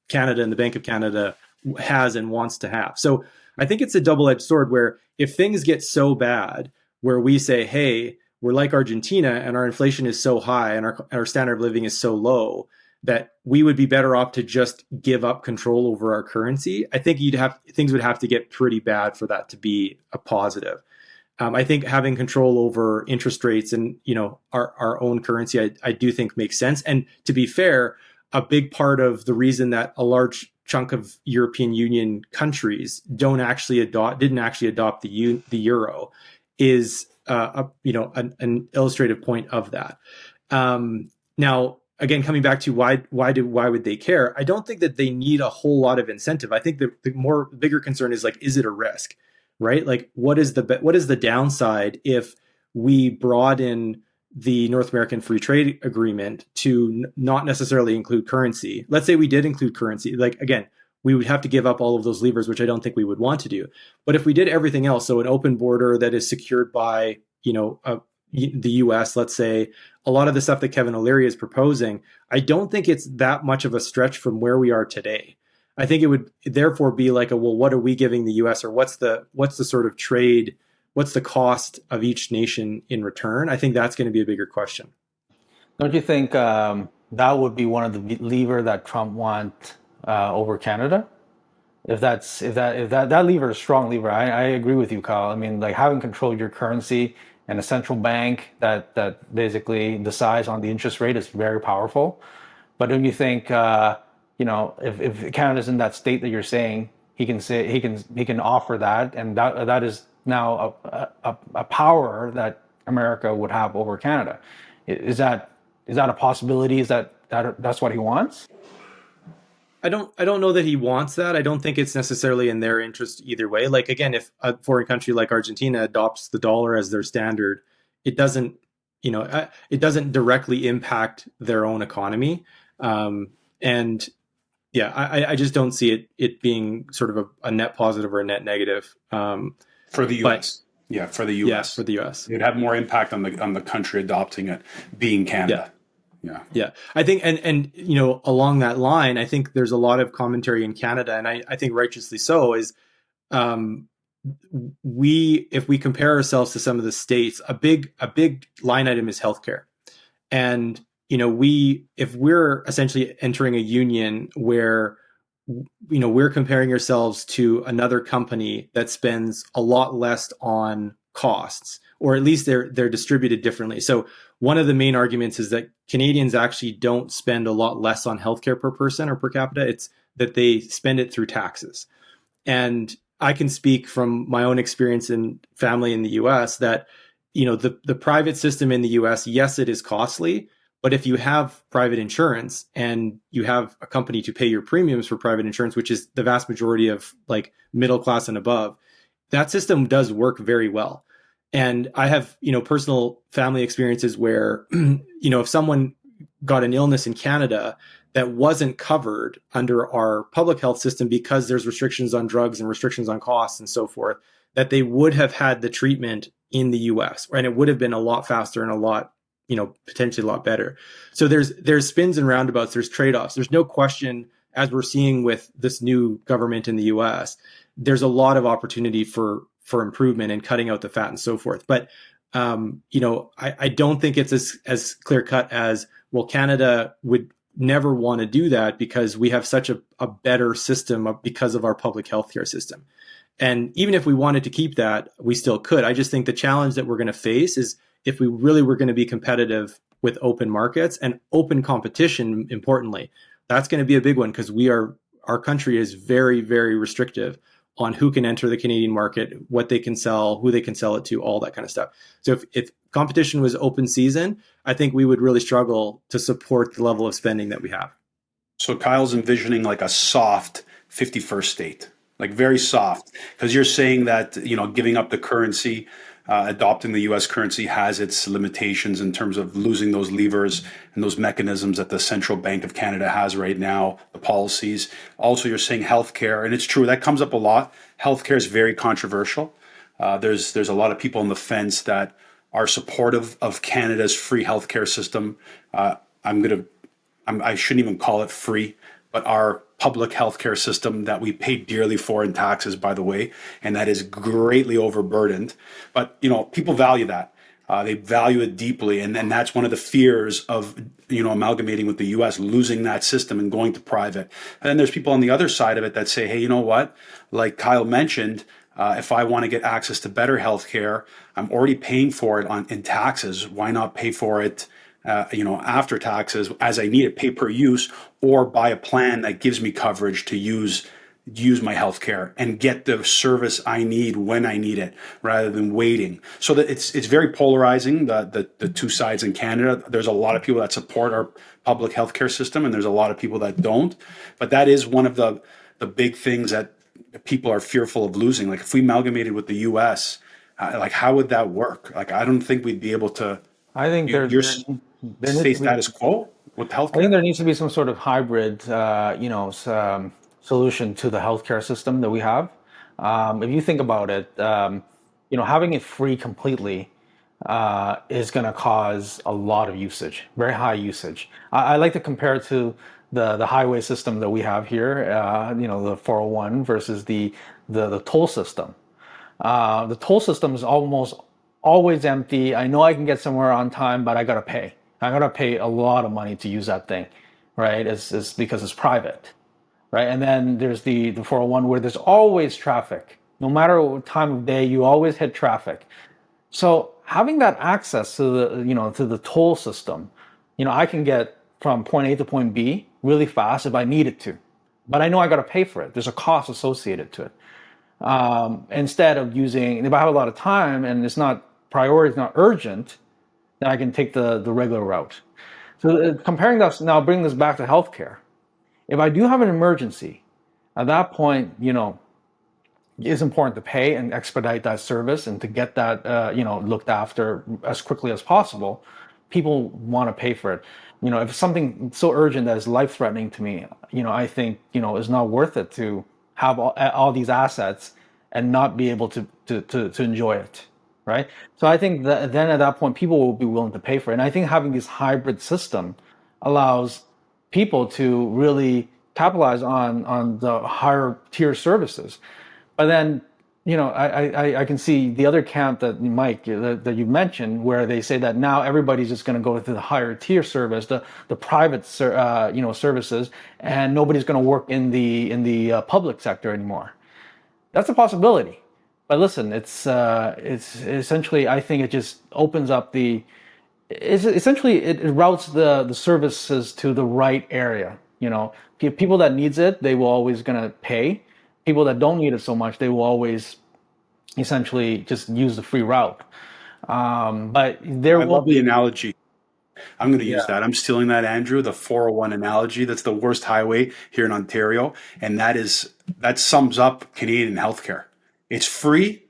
Canada and the Bank of Canada has and wants to have. So I think it's a double-edged sword where if things get so bad where we say, hey, we're like Argentina and our inflation is so high and our standard of living is so low that we would be better off to just give up control over our currency, I think things would have to get pretty bad for that to be a positive. I think having control over interest rates and our own currency, I do think makes sense. And to be fair, a big part of the reason that a large chunk of European Union countries didn't actually adopt the euro is an illustrative point of that. Now, again, coming back to why would they care? I don't think that they need a whole lot of incentive. I think the bigger concern is like, is it a risk, right? Like, what is the downside if we broaden the North American Free Trade Agreement to not necessarily include currency? Let's say we did include currency. Like, again, we would have to give up all of those levers, which I don't think we would want to do. But if we did everything else, so an open border that is secured by the US, let's say, a lot of the stuff that Kevin O'Leary is proposing, I don't think it's that much of a stretch from where we are today. I think it would therefore be like, well, what are we giving the US, or what's the sort of trade, what's the cost of each nation in return? I think that's going to be a bigger question. Don't you think that would be one of the lever that Trump want over Canada? If that lever is a strong lever, I agree with you, Kyle. I mean, like having control of your currency and a central bank that basically decides on the interest rate is very powerful. But don't you think if Canada's in that state that you're saying, he can offer that, and that is now a power that America would have over Canada. Is that a possibility? That's what he wants? I don't know that he wants that. I don't think it's necessarily in their interest either way. Like again, if a foreign country like Argentina adopts the dollar as their standard, it doesn't, it doesn't directly impact their own economy. And yeah, I just don't see it being sort of a net positive or a net negative. For the But U.S. Yeah, for the yeah, U.S. for the U.S. It'd have more impact on the country adopting it, being Yeah. Canada. Yeah. Yeah, I think, and along that line, I think there's a lot of commentary in Canada, and I think righteously so, is um, if we compare ourselves to some of the states, a big line item is healthcare, and if we're essentially entering a union where we're comparing ourselves to another company that spends a lot less on costs, or at least they're distributed differently. So one of the main arguments is that Canadians actually don't spend a lot less on healthcare per person or per capita. It's that they spend it through taxes. And I can speak from my own experience in family in the US that the private system in the US, yes, it is costly, but if you have private insurance and you have a company to pay your premiums for private insurance, which is the vast majority of like middle class and above, that system does work very well. And I have, personal family experiences where, if someone got an illness in Canada that wasn't covered under our public health system because there's restrictions on drugs and restrictions on costs and so forth, that they would have had the treatment in the US, and it would have been a lot faster and a lot, potentially a lot better. So there's spins and roundabouts, there's trade-offs. There's no question, as we're seeing with this new government in the US, there's a lot of opportunity for improvement and cutting out the fat and so forth. But I don't think it's as clear cut as, well, Canada would never want to do that because we have such a better system because of our public healthcare system. And even if we wanted to keep that, we still could. I just think the challenge that we're going to face is if we really were going to be competitive with open markets and open competition, importantly, that's going to be a big one because our country is very, very restrictive on who can enter the Canadian market, what they can sell, who they can sell it to, all that kind of stuff. So if competition was open season, I think we would really struggle to support the level of spending that we have. So Kyle's envisioning like a soft 51st state, like very soft, because you're saying that, giving up the currency, adopting the US currency has its limitations in terms of losing those levers and those mechanisms that the Central Bank of Canada has right now, the policies. Also, you're saying healthcare, and it's true, that comes up a lot. Healthcare is very controversial. There's a lot of people on the fence that are supportive of Canada's free healthcare system. I shouldn't even call it free, but our public healthcare system that we pay dearly for in taxes, by the way, and that is greatly overburdened. But people value that. They value it deeply, and that's one of the fears of amalgamating with the U.S., losing that system and going to private. And then there's people on the other side of it that say, hey, you know what? Like Kyle mentioned, if I want to get access to better healthcare, I'm already paying for it in taxes. Why not pay for it? After taxes, as I need it, pay per use, or buy a plan that gives me coverage to use my healthcare and get the service I need when I need it, rather than waiting. So that it's very polarizing. The two sides in Canada. There's a lot of people that support our public healthcare system, and there's a lot of people that don't. But that is one of the big things that people are fearful of losing. Like if we amalgamated with the U.S., like how would that work? Like I don't think we'd be able to. I think there needs Stay to be. status quo with I think healthcare. there needs to be some sort of hybrid, solution to the healthcare system that we have. If you think about it, having it free completely, is going to cause a lot of usage, very high usage. I like to compare it to the highway system that we have here, the 401 versus the toll system. The toll system is almost always empty. I know I can get somewhere on time, but I gotta pay. I gotta pay a lot of money to use that thing, right? It's because it's private, right? And then there's the 401 where there's always traffic. No matter what time of day, you always hit traffic. So having that access to the toll system, I can get from point A to point B really fast if I needed to, but I know I got to pay for it. There's a cost associated to it. Instead of using, if I have a lot of time and it's not priority, it's not urgent, then I can take the regular route. So comparing this now, bring this back to healthcare. If I do have an emergency, at that point, it's important to pay and expedite that service and to get that looked after as quickly as possible. People want to pay for it. If it's something so urgent that is life threatening to me, I think it's not worth it to have all these assets and not be able to enjoy it, right? So I think that then at that point people will be willing to pay for it. And I think having this hybrid system allows people to really capitalize on the higher tier services. But then, I can see the other camp that Mike that you mentioned, where they say that now everybody's just going to go to the higher tier service, the private services, and nobody's going to work in the public sector anymore. That's a possibility. But listen, it's essentially, I think it just opens up it routes the services to the right area. People that needs it, they will always going to pay. People that don't need it so much, they will always essentially just use the free route. But there I will love the be, analogy. I'm going to use Yeah. that. I'm stealing that, Andrew, the 401 analogy. That's the worst highway here in Ontario. And that sums up Canadian healthcare. It's free,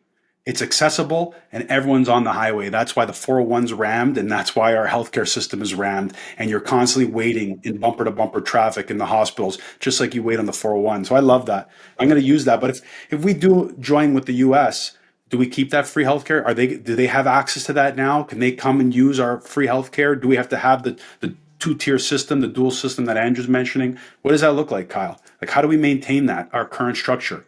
it's accessible, and everyone's on the highway. That's why the 401's rammed, and that's why our healthcare system is rammed. And you're constantly waiting in bumper to bumper traffic in the hospitals, just like you wait on the 401. So I love that. I'm going to use that. But if we do join with the US, do we keep that free healthcare? Do they have access to that now? Can they come and use our free healthcare? Do we have to have the two-tier system, the dual system that Andrew's mentioning? What does that look like, Kyle? Like, how do we maintain that, our current structure?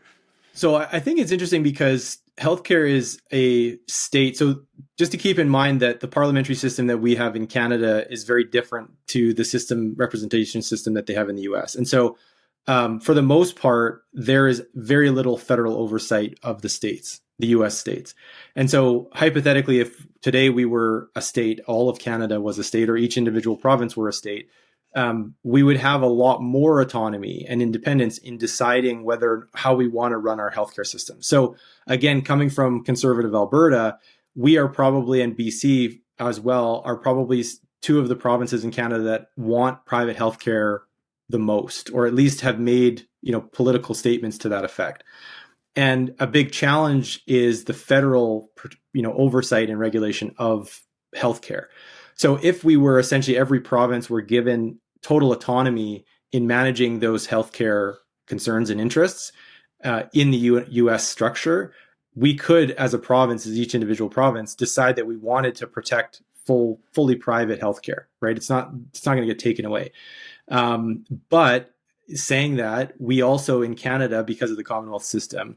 So I think it's interesting because healthcare is a state. So just to keep in mind that the parliamentary system that we have in Canada is very different to the representation system that they have in the US. And so for the most part, there is very little federal oversight of the states, the US states. And so hypothetically, if today we were a state, all of Canada was a state, or each individual province were a state, we would have a lot more autonomy and independence in deciding how we want to run our healthcare system. So again, coming from conservative Alberta, we are probably, and BC as well, are probably two of the provinces in Canada that want private healthcare the most, or at least have made political statements to that effect. And a big challenge is the federal oversight and regulation of healthcare. So if we were essentially, every province were given total autonomy in managing those healthcare concerns and interests in the US structure, we could, as a province, as each individual province, decide that we wanted to protect fully private healthcare, right? It's not going to get taken away. But saying that, we also in Canada, because of the Commonwealth system,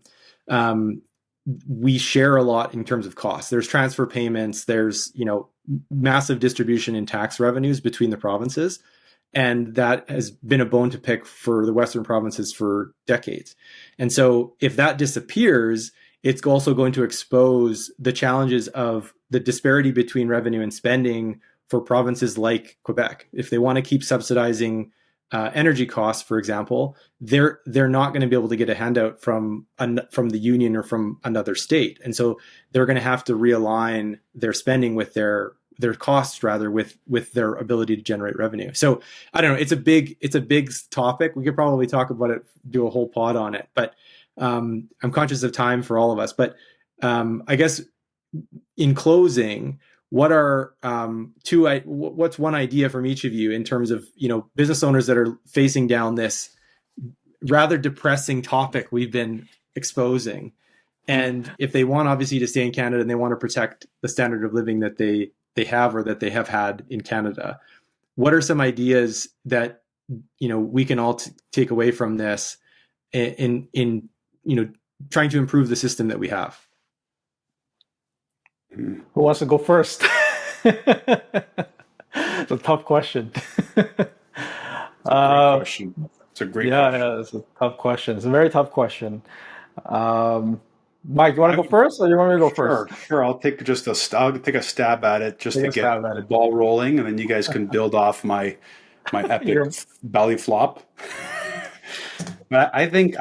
we share a lot in terms of costs. There's transfer payments, there's massive distribution in tax revenues between the provinces. And that has been a bone to pick for the Western provinces for decades. And so if that disappears, it's also going to expose the challenges of the disparity between revenue and spending for provinces like Quebec. If they want to keep subsidizing energy costs, for example, they're not going to be able to get a handout from the union or from another state. And so they're going to have to realign their spending with their costs, rather, with their ability to generate revenue. So I don't know. It's a big topic. We could probably talk about it, do a whole pod on it. But I'm conscious of time for all of us. But I guess in closing, what's one idea from each of you in terms of business owners that are facing down this rather depressing topic we've been exposing? And if they want obviously to stay in Canada and they want to protect the standard of living that they have or that they have had in Canada, what are some ideas that we can all take away from this in trying to improve the system that we have? Who wants to go first? It's a tough question. It's a great Uh, question. It's a great yeah, question. yeah, it's a tough question. It's a very tough question. Um, Mike, you want I to go would first, or you want me to go sure, first? sure. I'll take a stab at it just Take to a get stab at the it. ball rolling, and then you guys can build off my epic You're, belly flop. But I think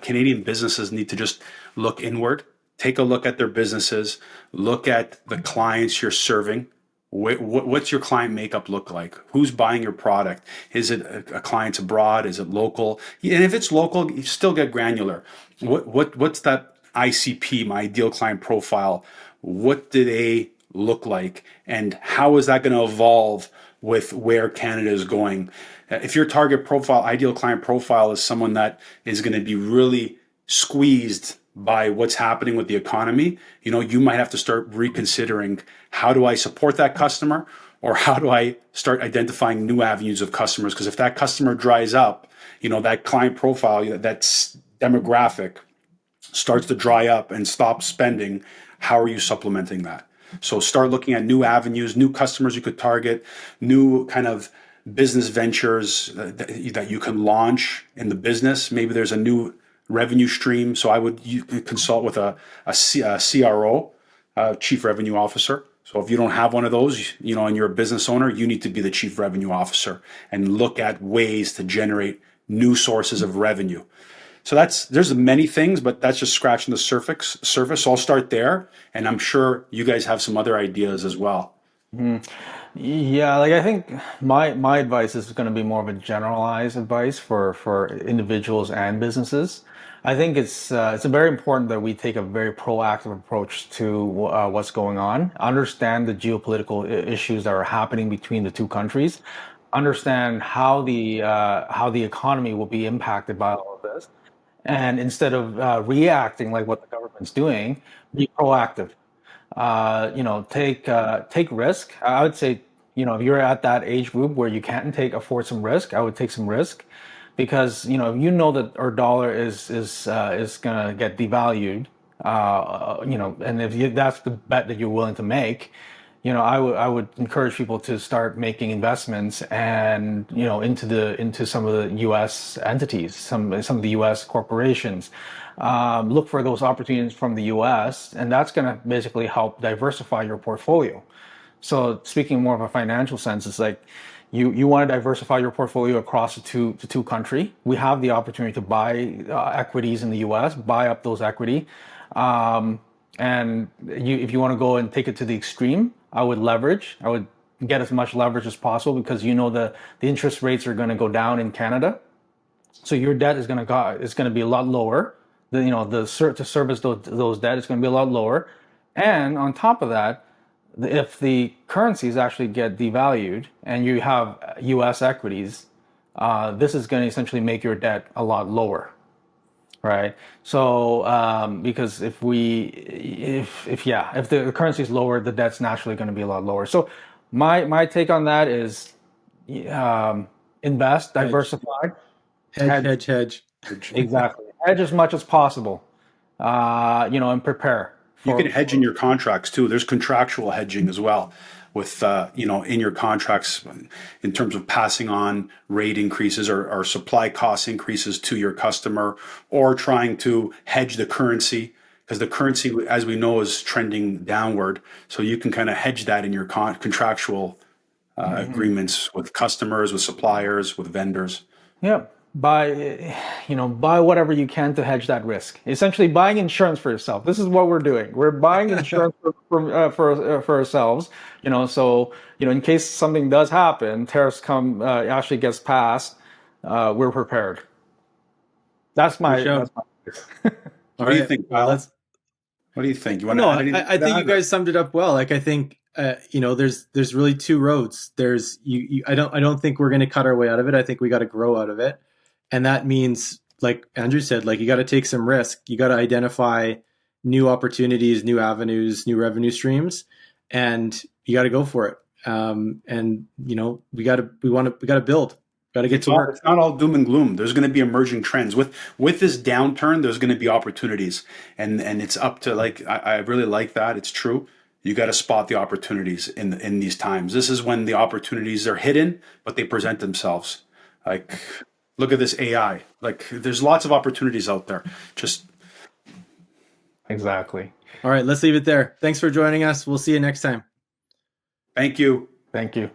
Canadian businesses need to just look inward, take a look at their businesses, look at the clients you're serving. What's your client makeup look like? Who's buying your product? Is it a clients abroad? Is it local? And if it's local, you still get granular. What's that ICP, my ideal client profile? What do they look like, and how is that going to evolve with where Canada is going? If your target profile, ideal client profile, is someone that is going to be really squeezed by what's happening with the economy, you might have to start reconsidering, how do I support that customer, or how do I start identifying new avenues of customers? Because if that customer dries up, that client profile, that demographic starts to dry up and stop spending, how are you supplementing that? So start looking at new avenues, new customers you could target, new kind of business ventures that you can launch in the business. Maybe there's a new revenue stream. So you could consult with a CRO, Chief Revenue Officer. So if you don't have one of those, and you're a business owner, you need to be the Chief Revenue Officer and look at ways to generate new sources of revenue. So there's many things, but that's just scratching the surface. So I'll start there, and I'm sure you guys have some other ideas as well. yeah, like I think my advice is going to be more of a generalized advice for individuals and businesses. I think it's very important that we take a very proactive approach to what's going on, understand the geopolitical issues that are happening between the two countries, understand how the economy will be impacted by all of this, and instead of reacting like what the government's doing, be proactive. Take risk. I would say, if you're at that age group where you can't afford some risk, I would take some risk, because that our dollar is gonna get devalued, and if that's the bet that you're willing to make, I would encourage people to start making investments and into some of the U.S. entities, some of the U.S. corporations. Look for those opportunities from the U.S., and that's going to basically help diversify your portfolio. So speaking more of a financial sense, it's like you want to diversify your portfolio across the two country. We have the opportunity to buy equities in the U.S., buy up those equity. And if you want to go and take it to the extreme, I would leverage. I would get as much leverage as possible, because the interest rates are going to go down in Canada, so your debt is going to be a lot lower. To service those debt is going to be a lot lower, and on top of that, if the currencies actually get devalued and you have U.S. equities, this is going to essentially make your debt a lot lower. Right. So, because if the currency is lower, the debt's naturally going to be a lot lower. So, my take on that is, invest, Hedge, diversify, hedge, hedge. hedge, hedge. Exactly. Hedge as much as possible. And prepare You can for hedge in your contracts too. There's contractual hedging as well, with in your contracts, in terms of passing on rate increases, or supply cost increases to your customer, or trying to hedge the currency, because the currency, as we know, is trending downward. So you can kind of hedge that in your contractual agreements with customers, with suppliers, with vendors. Yeah, buy whatever you can to hedge that risk. Essentially, buying insurance for yourself. This is what we're doing. We're buying insurance for ourselves. So in case something does happen, tariffs actually gets passed, we're prepared. That's For my sure. that's my. All What do you right. think, Well, Kyle? let's. What do you think? You want to No, add anything I to think you that? Or? guys summed it up well. Like I think there's really two roads. There's I don't think we're going to cut our way out of it. I think we got to grow out of it, and that means like Andrew said, like you got to take some risk. You got to identify new opportunities, new avenues, new revenue streams, and you got to go for it. And we got to build, got to get to work. It's not all doom and gloom. There's going to be emerging trends with this downturn. There's going to be opportunities, and it's up to like I really like that. It's true. You got to spot the opportunities in these times. This is when the opportunities are hidden, but they present themselves. Like, look at this AI. Like, there's lots of opportunities out there. Just Exactly. All right, let's leave it there. Thanks for joining us. We'll see you next time. thank you. Thank you.